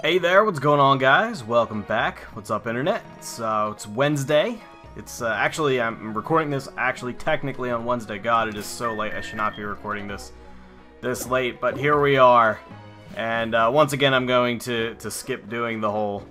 Hey there, what's going on, guys? Welcome back. What's up, internet? It's Wednesday. It's actually, I'm recording this actually technically on Wednesday. God, it is so late. I should not be recording this late, but here we are. And once again, I'm going to skip doing the whole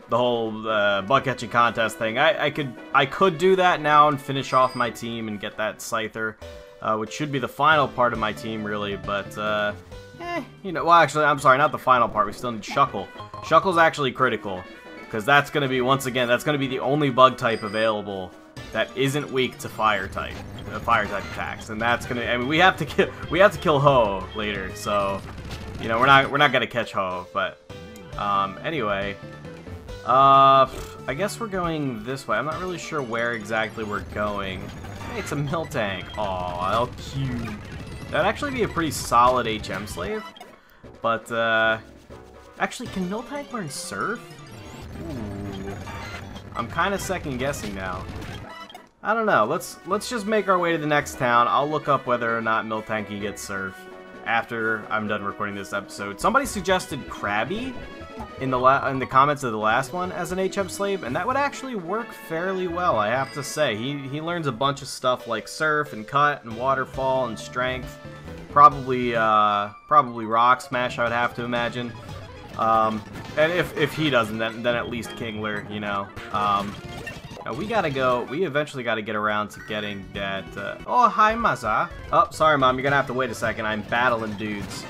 bug catching contest thing. I could do that now and finish off my team and get that Scyther, which should be the final part of my team, really. But you know, well, actually, I'm sorry, not the final part. We still need Shuckle. Shuckle's actually critical, because that's going to be, once again, that's going to be the only bug type available that isn't weak to fire type attacks, and that's going to, I mean, we have to kill Ho later, so, you know, we're not going to catch Ho, but, anyway, I guess we're going this way. I'm not really sure where exactly we're going. Hey, it's a Miltank. Aw, how cute. That'd actually be a pretty solid HM slave, but, actually, can Miltank learn Surf? Ooh. I'm kind of second guessing now. I don't know, let's just make our way to the next town. I'll look up whether or not Miltank can get Surf after I'm done recording this episode. Somebody suggested Krabby in the comments of the last one as an HM slave, and that would actually work fairly well, I have to say. He learns a bunch of stuff like Surf and Cut and Waterfall and Strength. Probably Rock Smash, I would have to imagine. And if he doesn't, then at least Kingler, you know. We eventually gotta get around to getting that, oh, hi, Maza. Oh, sorry, Mom, you're gonna have to wait a second. I'm battling dudes.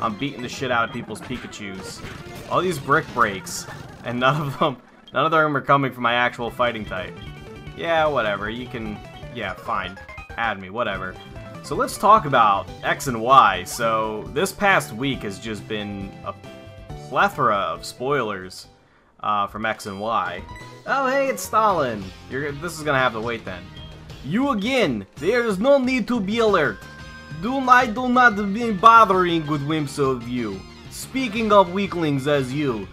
I'm beating the shit out of people's Pikachus. All these brick breaks, and none of them are coming from my actual fighting type. Yeah, whatever, you can, yeah, fine. Add me, whatever. So let's talk about X and Y. So this past week has just been a plethora of spoilers from X and Y. Oh, hey, it's Stalin. This is gonna have to wait then. You again. There is no need to be alert. I do not be bothering with whims of you. Speaking of weaklings as you,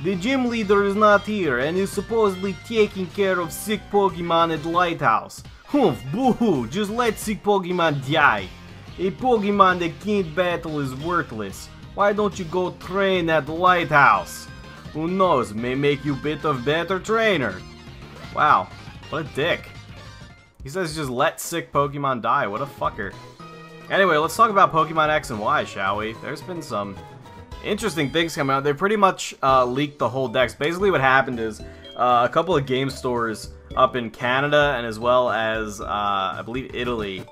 the gym leader is not here and is supposedly taking care of sick Pokemon at the Lighthouse. Humph, boo-hoo, just let sick Pokemon die. A Pokemon that can't battle is worthless. Why don't you go train at the Lighthouse? Who knows, may make you bit of better trainer. Wow, what a dick. He says just let sick Pokemon die, what a fucker. Anyway, let's talk about Pokemon X and Y, shall we? There's been some interesting things coming out. They pretty much leaked the whole dex. Basically what happened is a couple of game stores up in Canada and as well as I believe Italy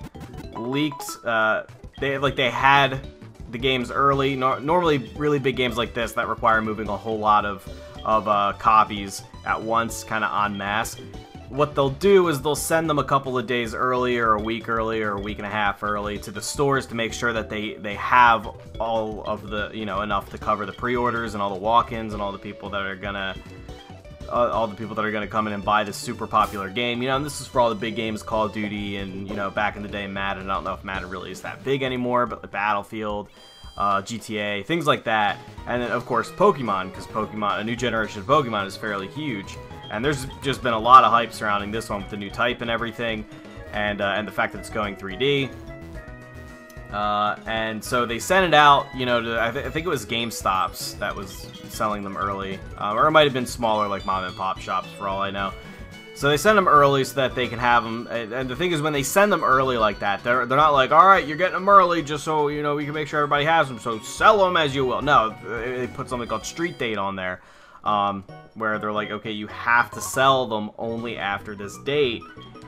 leaked, they had the games early. Normally really big games like this that require moving a whole lot of copies at once, kind of en masse. What they'll do is they'll send them a couple of days early or a week early or a week and a half early to the stores to make sure that they have all of the, you know, enough to cover the pre-orders and all the walk-ins and all the people that are gonna come in and buy this super popular game. You know, and this is for all the big games, Call of Duty and, you know, back in the day Madden. I don't know if Madden really is that big anymore, but the Battlefield, GTA, things like that. And then of course Pokemon, because a new generation of Pokemon is fairly huge. And there's just been a lot of hype surrounding this one with the new type and everything, and the fact that it's going 3D. And so they sent it out, you know, to, I think it was GameStops that was selling them early, or it might have been smaller, like mom and pop shops, for all I know. So they send them early so that they can have them. And the thing is, when they send them early like that, they're not like, all right, you're getting them early just so, you know, we can make sure everybody has them. So sell them as you will. No, they put something called street date on there. Where they're like, okay, you have to sell them only after this date,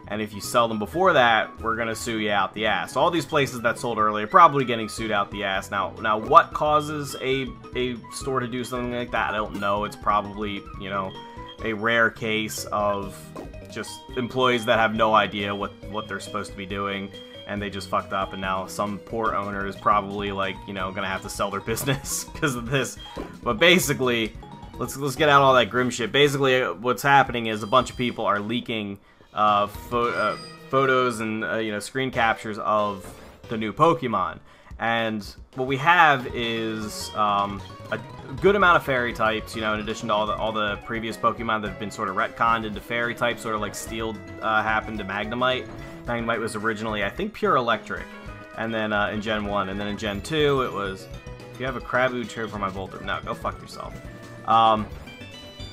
and if you sell them before that, we're gonna sue you out the ass. All these places that sold early are probably getting sued out the ass. Now what causes a store to do something like that? I don't know. It's probably, you know, a rare case of just employees that have no idea what they're supposed to be doing, and they just fucked up, and now some poor owner is probably, like, you know, gonna have to sell their business because of this. But basically, let's get out all that grim shit. Basically, what's happening is a bunch of people are leaking photos and you know, screen captures of the new Pokemon. And what we have is a good amount of fairy types, you know, in addition to all the previous Pokemon that have been sort of retconned into fairy types, sort of like Steel happened to Magnemite. Magnemite was originally, I think, pure electric, and then in Gen 1, and then in Gen 2 it was If you have a Krabu, trade for my Voltor. No, go fuck yourself.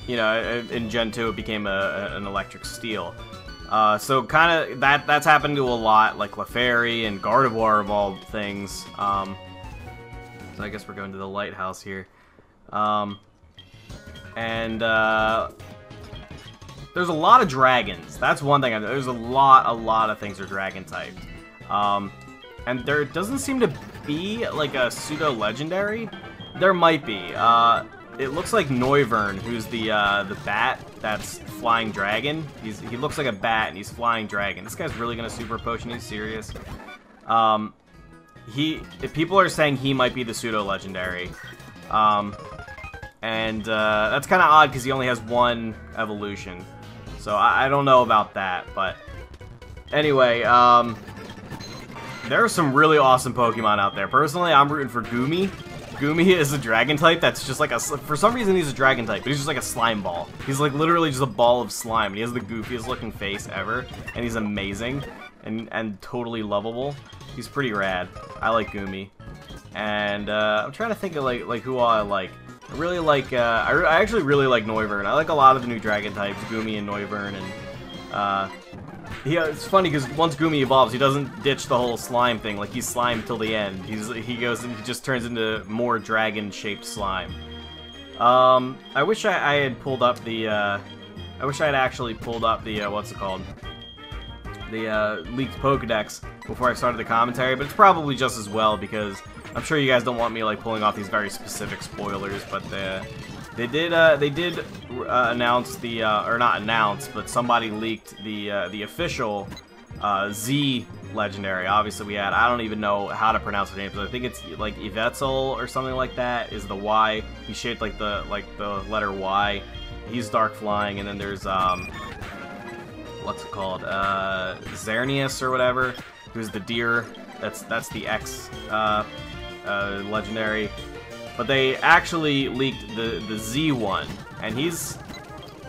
You know, in Gen 2 it became an electric steel. So kind of that's happened to a lot, like Clefairy and Gardevoir of all things. So I guess we're going to the lighthouse here. There's a lot of dragons. That's one thing. There's a lot of things are dragon typed. And there doesn't seem to be like a pseudo legendary. There might be. It looks like Noivern, who's the bat that's flying dragon. He looks like a bat and he's flying dragon. This guy's really gonna super potion. He's serious. If people are saying he might be the pseudo legendary. That's kind of odd because he only has one evolution. So I don't know about that, but anyway, there are some really awesome Pokemon out there. Personally, I'm rooting for Goomy. Goomy is a dragon type that's just like for some reason he's a dragon type, but he's just like a slime ball. He's like literally just a ball of slime, and he has the goofiest looking face ever, and he's amazing and totally lovable. He's pretty rad. I like Goomy. And I'm trying to think of like who all I like. I really like, I actually really like Noivern. I like a lot of the new dragon types, Goomy and Noivern, and, it's funny because once Goomy evolves, he doesn't ditch the whole slime thing, like he's slime till the end. He goes and he just turns into more dragon-shaped slime. I wish I had pulled up the, I wish I had actually pulled up the, what's it called? The, leaked Pokedex before I started the commentary, but it's probably just as well because I'm sure you guys don't want me like pulling off these very specific spoilers, but they did announce the or not announce, but somebody leaked the official Z legendary. Obviously, I don't even know how to pronounce her name, but I think it's like Yvetzel or something like that. Is the Y? He's shaped like the letter Y. He's dark flying, and then there's what's it called? Xerneas or whatever, who's the deer. That's the X legendary. But they actually leaked the Z one, and he's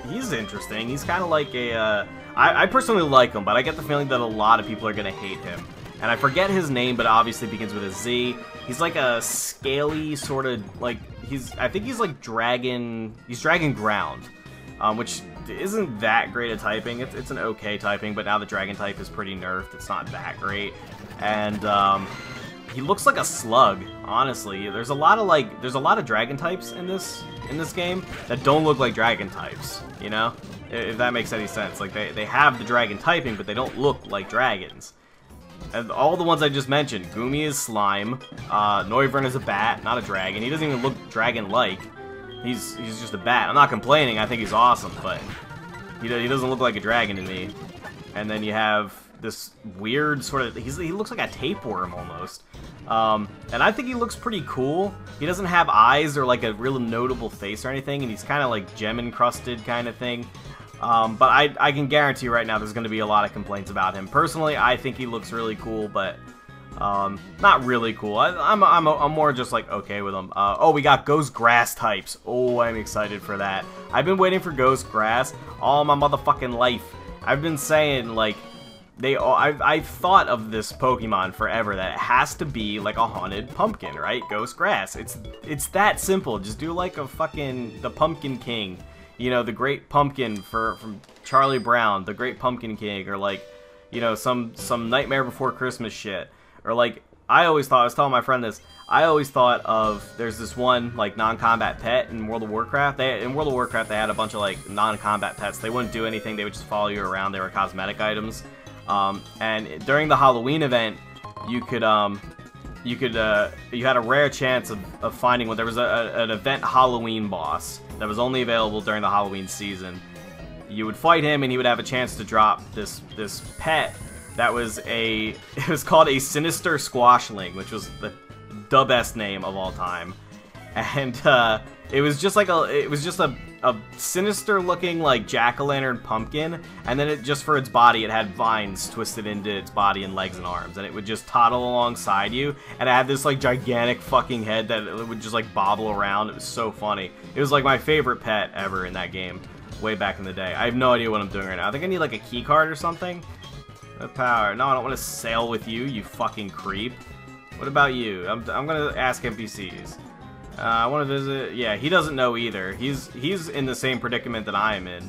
interesting. He's kind of like a I personally like him, but I get the feeling that a lot of people are gonna hate him. And I forget his name, but it obviously begins with a Z. He's like a scaly sort of like I think he's like dragon. He's dragon ground, which isn't that great a typing. It's an okay typing, but now the dragon type is pretty nerfed. It's not that great, and he looks like a slug, honestly. There's a lot of dragon types in this game that don't look like dragon types, you know? If that makes any sense. Like they have the dragon typing, but they don't look like dragons. And all the ones I just mentioned, Goomy is slime, Noivern is a bat, not a dragon. He doesn't even look dragon-like. He's just a bat. I'm not complaining, I think he's awesome, but he doesn't look like a dragon to me. And then you have this weird sort of, he looks like a tapeworm almost. And I think he looks pretty cool. He doesn't have eyes or like a real notable face or anything, and he's kind of like gem encrusted kind of thing. But I can guarantee right now there's going to be a lot of complaints about him. Personally, I think he looks really cool, but not really cool. I'm more just like okay with him. Oh, we got Ghost Grass types. Oh, I'm excited for that. I've been waiting for Ghost Grass all my motherfucking life. I've been saying like I've thought of this Pokemon forever that it has to be like a haunted pumpkin, right? Ghost Grass. It's that simple. Just do like a fucking the Pumpkin King. You know, the Great Pumpkin from Charlie Brown, the Great Pumpkin King, or like, you know, some Nightmare Before Christmas shit. Or like, I always was telling my friend this, I always thought of, there's this one, like, non-combat pet in World of Warcraft. In World of Warcraft, they had a bunch of, like, non-combat pets. They wouldn't do anything, they would just follow you around. They were cosmetic items. And during the Halloween event, you had a rare chance of finding one. There was an event Halloween boss that was only available during the Halloween season. You would fight him, and he would have a chance to drop this pet that was it was called a Sinister Squashling, which was the best name of all time. And it was just a sinister looking like jack-o'-lantern pumpkin, and then it just for its body it had vines twisted into its body and legs and arms, and it would just toddle alongside you, and it had this like gigantic fucking head that it would just like bobble around. It was so funny. It was like my favorite pet ever in that game way back in the day. I have no idea what I'm doing right now. I think I need like a key card or something. The power. No, I don't want to sail with you, you fucking creep. What about you? I'm gonna ask NPCs. I want to visit... Yeah, he doesn't know either. He's in the same predicament that I am in.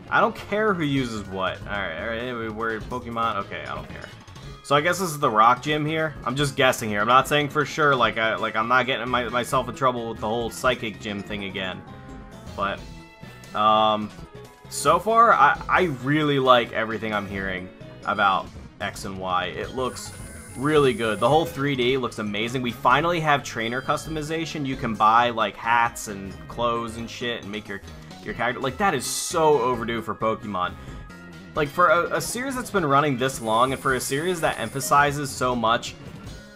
I don't care who uses what. Alright, anyway, we're Pokemon. Okay, I don't care. So I guess this is the rock gym here. I'm just guessing here. I'm not saying for sure, like I'm not getting myself in trouble with the whole psychic gym thing again. But, so far, I really like everything I'm hearing about X and Y. It looks really good. The whole 3D looks amazing. We finally have trainer customization. You can buy like hats and clothes and shit and make your character. Like, that is so overdue for Pokemon. Like, for a series that's been running this long, and for a series that emphasizes so much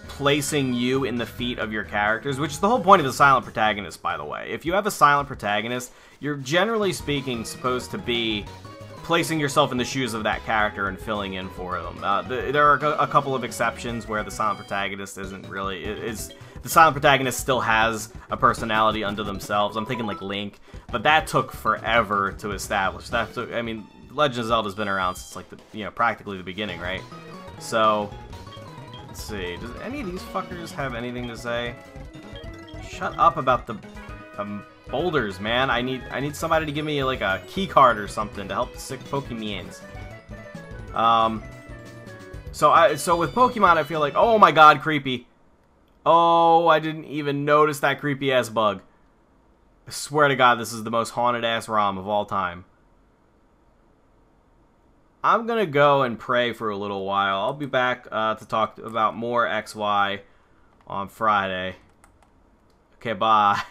placing you in the feet of your characters, which is the whole point of the silent protagonist, by the way. If you have a silent protagonist, you're generally speaking supposed to be placing yourself in the shoes of that character and filling in for them. There are a couple of exceptions where the silent protagonist isn't really... The silent protagonist still has a personality unto themselves. I'm thinking like Link, but that took forever to establish. I mean, Legend of Zelda's been around since like practically the beginning, right? So, let's see. Does any of these fuckers have anything to say? Shut up about the boulders, man. I need somebody to give me like a key card or something to help the sick Pokemons. So with Pokemon, I feel like, oh my god, creepy. Oh, I didn't even notice that creepy ass bug. I swear to god, this is the most haunted ass ROM of all time. I'm gonna go and pray for a little while. I'll be back to talk about more XY on Friday. Okay, bye.